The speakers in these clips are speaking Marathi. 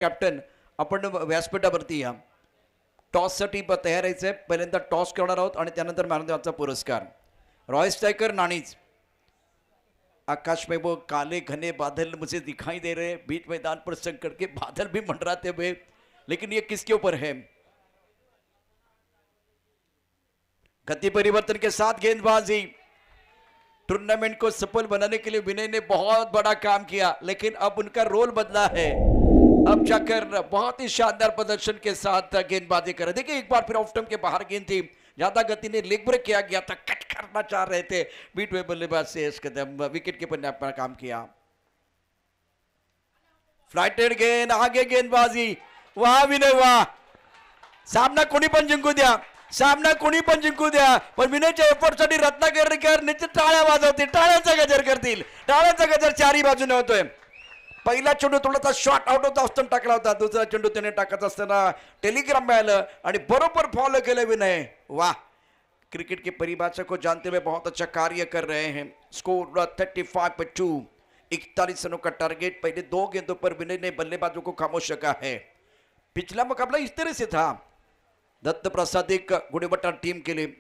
कॅप्टन आपण व्यासपीठावरती या. टॉससाठी तयार आहे. पहिल्यांदा टॉस करणार आहोत आणि त्यानंतर मॅन ऑफ द मॅचचा पुरस्कार. Roy striker nannies. आकाश में वो काले घने बादल मुझे दिखाई दे रहे, बीच मैदान पर संकट के बादल भी मंडराते हुए, लेकिन ये किसके ऊपर है? गति परिवर्तन के साथ गेंदबाजी. टूर्नामेंट को सफल बनाने के लिए विनय ने बहुत बड़ा काम किया, लेकिन अब उनका रोल बदला है. अब जाकर बहुत ही शानदार प्रदर्शन के साथ गेंदबाजी कर रहे. देखिए एक बार फिर ऑफ स्टंप के बाहर गेंद थी, ज्यादा गति ने लेग ब्रेक किया गया था, कट करना चाह रहे थे बीट हुए बल्लेबाज से. इस कदम विकेट कीपर ने अपना काम किया. फ्लाइटेड गेंद, आगे गेंदबाजी. वाह विनय वाह. सामना कोणी पण जिंकू द्या, सामना कोणी पण जिंकू द्या, पण विनयच्या एफर्टसाठी रत्नागिरीकर निश्चित टाळ्या वाजवतील, टाळ्यांचा गजर करतील. टाळ्यांचा गजर चारी बाजूने होतोय. पहिला चेंडू थोडासा shot out of the off stump टाकला होता, दुसरा चेंडू त्याने टाकत असताना टेलिग्राम मिळालं आणि बरोबर फॉलो केलं विनय. वाह. क्रिकेट की परिभाषा को जानते हुए बहुत अच्छा कार्य कर रहे हैं. स्कोर 35-2, 41 रनों का टारगेट. पहले 2 गेंदों पर विनय ने बल्लेबाजों को खामोश रखा है. पिछला मुकाबला इस तरह से था. दत्त प्रसाद एक गुणवत्ता टीम के लिए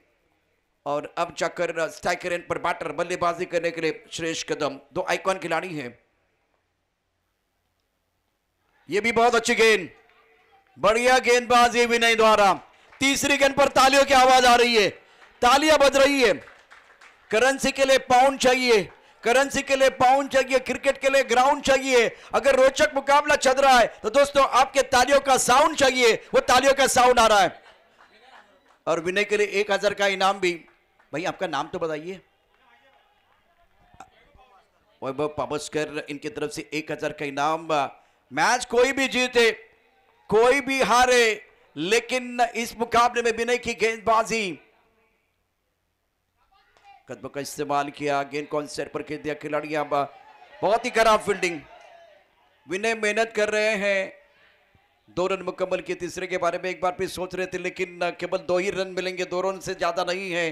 और अब जाकर स्ट्राइकर एंड पर बैटर बल्लेबाजी करने के लिए श्रेष्ठ कदम. 2 आइकॉन खिलाड़ी हैं. ये भी बहुत अच्छी गेंद, बढ़िया गेंदबाजी विनय द्वारा. तीसरी गेंद पर तालियों की आवाज आ रही है, तालियां बज रही है. करेंसी के लिए पाउंड चाहिए, करेंसी के लिए पाउंड चाहिए, क्रिकेट के लिए ग्राउंड चाहिए. अगर रोचक मुकाबला चल रहा है तो दोस्तों आपके तालियों का साउंड चाहिए, वो तालियों का साउंड आ रहा है. और विनय के लिए 1000 का इनाम भी. भाई आपका नाम तो बताइए. वैभव पाबस्कर, इनकी तरफ से 1000 का इनाम. मैच कोई भी जीते कोई भी हारे, लेकिन इस मुकाबले में विनय की गेंदबाजी. कदम का इस्तेमाल किया, गेंद कौन सेट पर खेल दिया खिलाड़ी. अब बहुत ही खराब फील्डिंग. विनय मेहनत कर रहे हैं. 2 रन मुकम्मल किए. तीसरे के बारे में एक बार फिर सोच रहे थे, लेकिन केवल 2 ही रन मिलेंगे, 2 रन से ज्यादा नहीं है.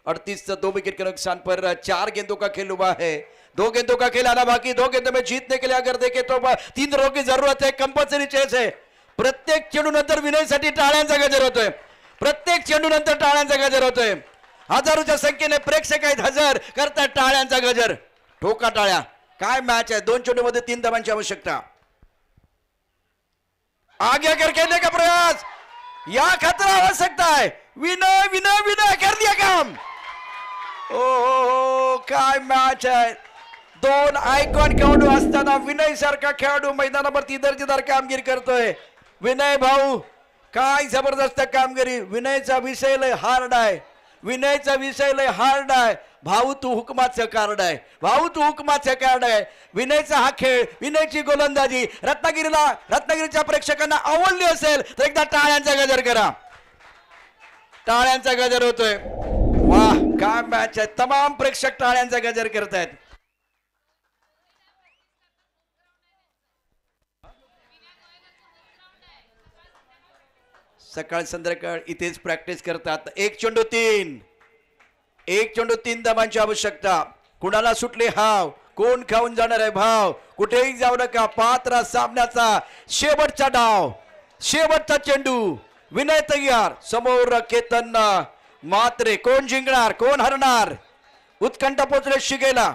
38 2 विकेट के नुकसान पर 4 गेंदों का खेल हुआ है. 2 गेंदों का खेल आना बाकी. 2 गेंदों में जीतने के लिए अगर देखें तो 3 रनों की जरूरत है. कंपल्सरी चेस है. प्रत्येक चेंडू नंतर विनयसाठी टाळ्यांचा गजर होतोय. प्रत्येक चेंडू नंतर टाळ्यांचा गजर होतोय. हजारोच्या संख्येने प्रेक्षक आहेत, हजर करतात टाळ्यांचा गजर. ठोका टाळ्या. काय मॅच आहे. 2 चेंडू मध्ये 3 धावांची आवश्यकता. आगे कर खेलने का प्रयास, या खतरा हो सकता है. विनय विनय विनय कर दिया काम. ओ काय मॅच आहे. 2 आयकॉन खेळाडू असताना विनय सारखा खेळाडू मैदानावरती दर्जेदार कामगिरी करतोय. विनय भाऊ काय जबरदस्त कामगिरी. विनयचा विषय लय हार्ड आहे, विनयचा विषय लय हार्ड आहे. भाऊ तू हुकमाचं कार्ड आहे, भाऊ तू हुकमाचं कार्ड आहे. विनयचा हा खेळ, विनयची गोलंदाजी रत्नागिरीच्या प्रेक्षकांना आवडली असेल तर एकदा टाळ्यांचा गजर करा. टाळ्यांचा गजर होतोय. वाह काय मॅच आहे. तमाम प्रेक्षक टाळ्यांचा गजर करतायत. सकाळ संध्याकाळ इथेच प्रॅक्टिस करतात. 1 चेंडू 3, 1 चेंडू 3 धावांची आवश्यकता. कुणाला सुटले हाव, कोण खाऊन जाणार आहे भाव. कुठेही जाऊ नका. पात्रा सामन्याचा शेवटचा डाव, शेवटचा चेंडू. विनय तयार, समोर केतन मात्रे. कोण जिंकणार, कोण हरणार, उत्कंठा पोचले शिगेला.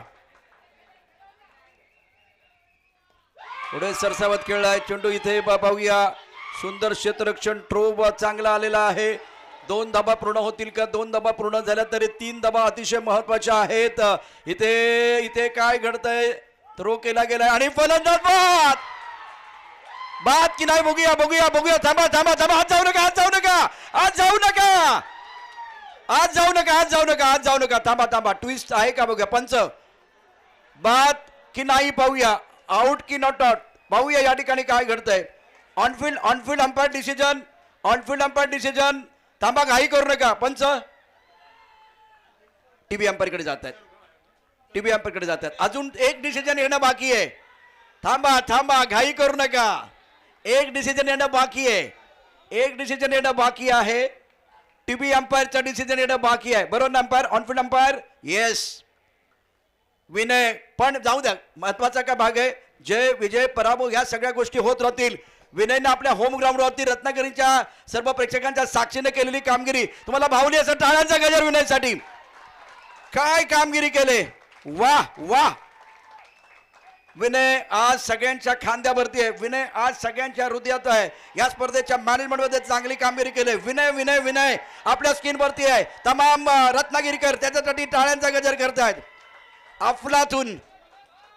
पुढे सरसावत खेळलाय चेंडू. इथे पाहूया, सुंदर क्षेत्ररक्षण. ट्रोव चांगला आलेला आहे. 2 धाबा पूर्ण होतील का. 2 धाबा पूर्ण झाल्या तरी 3 धाबा अतिशय महत्वाच्या आहेत. इथे काय घडतंय. थ्रो केला गेलाय आणि फलंदाज बाद, बाद की नाही. बघूया बघूया बघूया. थांबा थांबा थांबा. आज जाऊ नका, आज जाऊ नका, आज जाऊ नका, आज जाऊ नका, आज जाऊ नका, आज जाऊ नका. थांबा थांबा. ट्विस्ट आहे का बघूया. पंच बाद की नाही पाहूया. आउट की नॉट आउट पाहूया. या ठिकाणी काय घडतंय. On-field umpire decision, on-field umpire decision. थांबा, घाई करू नका. पंच टीव्ही अंपायर कडे जात आहेत, टीव्ही अंपायर कडे जात आहेत. अजून 1 डिसिजन येणं बाकी आहे. थांबा थांबा, घाई करू नका. 1 डिसिजन येणं बाकी आहे, 1 डिसिजन येणं बाकी आहे. टीव्ही अंपायरचा डिसिजन येणं बाकी आहे. बरोबर umpire, on-field umpire. Yes Vinay पण जाऊ द्या. महत्वाचा का भाग आहे. जय विजय पराभव या सगळ्या गोष्टी होत राहतील. विनयनं आपल्या होम ग्राउंडवरती रत्नागिरीच्या सर्व प्रेक्षकांच्या साक्षीने केलेली कामगिरी तुम्हाला भावली असं टाळ्यांचा गजर विनयसाठी. काय कामगिरी केले, वा वा. विनय आज सगळ्यांच्या खांद्यावरती आहे, विनय आज सगळ्यांच्या हृदयात आहे. या स्पर्धेच्या मॅनेजमेंटमध्ये चांगली कामगिरी केली. विनय विनय विनय आपल्या स्क्रीनवरती आहे. तमाम रत्नागिरीकर त्याच्यासाठी टाळ्यांचा गजर करतायत. अफलातून,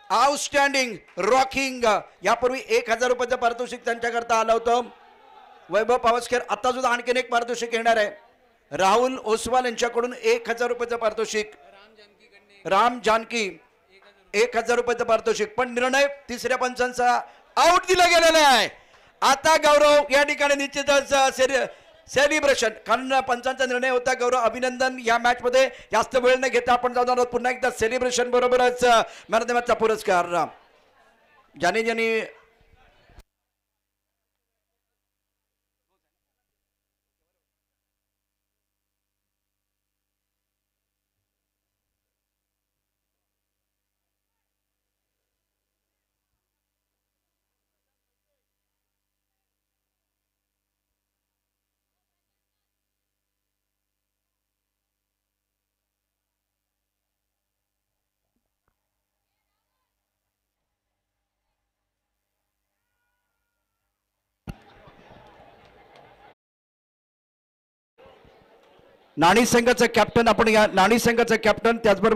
आउटस्टँडिंग, रॉकिंग. यापूर्वी 1000 रुपयाचं पारितोषिक त्यांच्याकरता आलं होतं. वैभव पावसकर आता सुद्धा आणखीन एक पारितोषिक येणार आहे. राहुल ओसवाल यांच्याकडून 1000 रुपयाचं पारितोषिक. राम जानकी 1000 रुपयाचं पारितोषिक. पण निर्णय तिसऱ्या पंचांचा आउट दिला गेलेला आहे. आता गौरव या ठिकाणी निश्चितच सेलिब्रेशन, कारण पंचांचा निर्णय होता. गौरव अभिनंदन. या मॅच मध्ये जास्त वेळ न घेता आपण जाणार आहोत पुन्हा एकदा सेलिब्रेशन बरोबरच मॅन ऑफ द मॅचचा पुरस्कार. ज्याने ज्यांनी नाणी संघाचं कॅप्टन, आपण या नाणी संघाचं कॅप्टन त्याचबरोबर